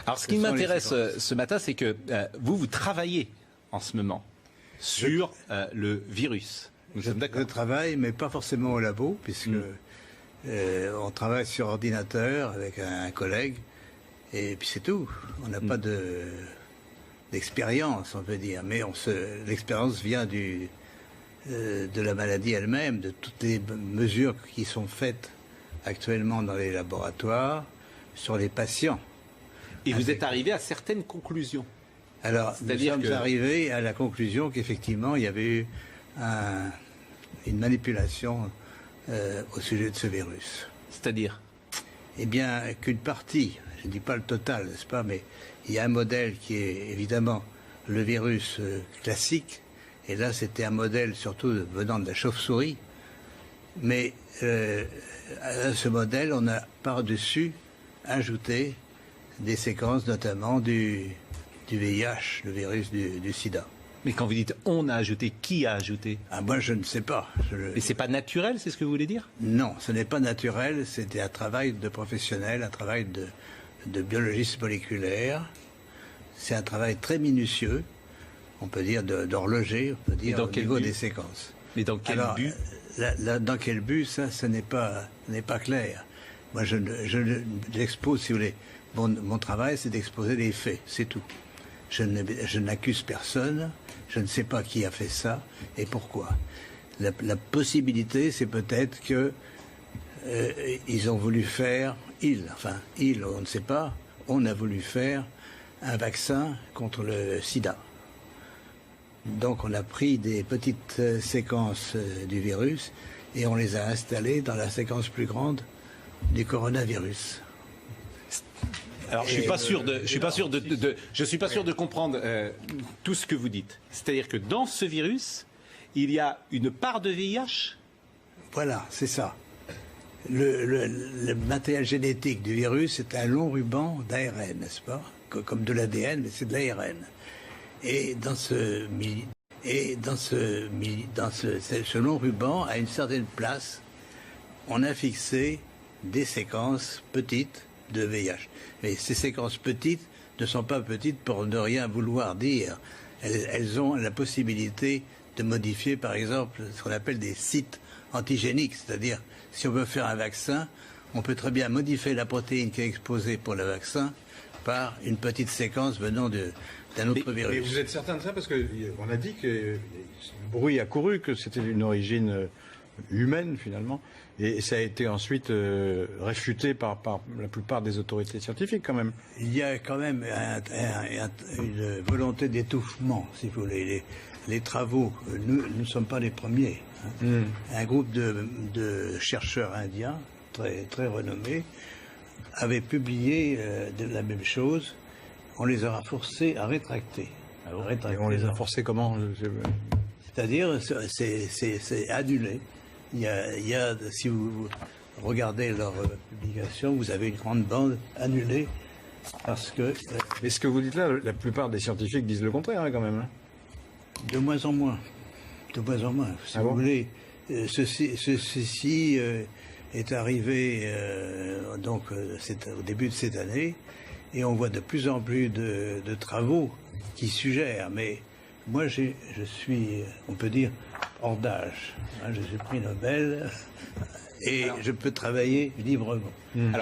Alors, ce qui m'intéresse ce matin, c'est que vous travaillez en ce moment sur le virus. Nous sommes d'accord. Je travaille, mais pas forcément au labo, puisque on travaille sur ordinateur avec un collègue, et puis c'est tout. On n'a pas d'expérience, on peut dire, mais l'expérience vient de la maladie elle-même, de toutes les mesures qui sont faites actuellement dans les laboratoires sur les patients. Et vous êtes arrivé à certaines conclusions. Alors, nous sommes arrivés à la conclusion qu'effectivement, il y avait eu une manipulation au sujet de ce virus. C'est-à-dire? Eh bien, qu'une partie, je ne dis pas le total, n'est-ce pas, mais il y a un modèle qui est évidemment le virus classique, et là c'était un modèle surtout venant de la chauve-souris, mais à ce modèle, on a par-dessus ajouté des séquences notamment du VIH, le virus du sida. Mais quand vous dites « on a ajouté », qui a ajouté? Ah, moi, je ne sais pas. Mais c'est pas naturel, c'est ce que vous voulez dire? Non, ce n'est pas naturel. C'était un travail de professionnel, un travail de biologiste moléculaire. C'est un travail très minutieux, on peut dire d'horloger, on peut dire au niveau des séquences. Mais dans quel but? Dans quel but, ça n'est pas clair. Moi, j'expose, si vous voulez, mon travail, c'est d'exposer les faits, c'est tout. Je n'accuse personne, je ne sais pas qui a fait ça et pourquoi. La possibilité, c'est peut-être que ils ont voulu faire, on ne sait pas, on a voulu faire un vaccin contre le sida. Donc on a pris des petites séquences du virus et on les a installées dans la séquence plus grande du coronavirus. Alors je suis pas sûr de comprendre tout ce que vous dites. C'est-à-dire que dans ce virus, il y a une part de VIH? Voilà, c'est ça. Le matériel génétique du virus est un long ruban d'ARN, n'est-ce pas? Comme de l'ADN, mais c'est de l'ARN. Et dans ce long ruban, à une certaine place, on a fixé des séquences petites de VIH. Mais ces séquences petites ne sont pas petites pour ne rien vouloir dire. Elles ont la possibilité de modifier, par exemple, ce qu'on appelle des sites antigéniques. C'est-à-dire, si on veut faire un vaccin, on peut très bien modifier la protéine qui est exposée pour le vaccin par une petite séquence venant d'un autre virus. Mais vous êtes certain de ça? Parce qu'on a dit que le bruit a couru, que c'était d'une origine humaine, finalement. Et ça a été ensuite réfuté par la plupart des autorités scientifiques, quand même. Il y a quand même une volonté d'étouffement, si vous voulez. Les travaux, nous ne sommes pas les premiers. Un groupe de chercheurs indiens, très, très renommés, avait publié la même chose. On les aura forcés à rétracter. Et on les a forcés comment? C'est-à-dire, c'est annulé. Il y a, si vous regardez leur publication, vous avez une grande bande annulée parce que... Mais ce que vous dites là, la plupart des scientifiques disent le contraire, hein, quand même. Hein. De moins en moins. De moins en moins. Si vous voulez, ceci est arrivé au début de cette année et on voit de plus en plus de travaux qui suggèrent, mais moi je suis, on peut dire, hors d'âge. Je suis prix Nobel et je peux travailler librement.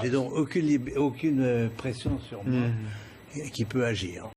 J'ai donc aucune pression sur moi qui peut agir.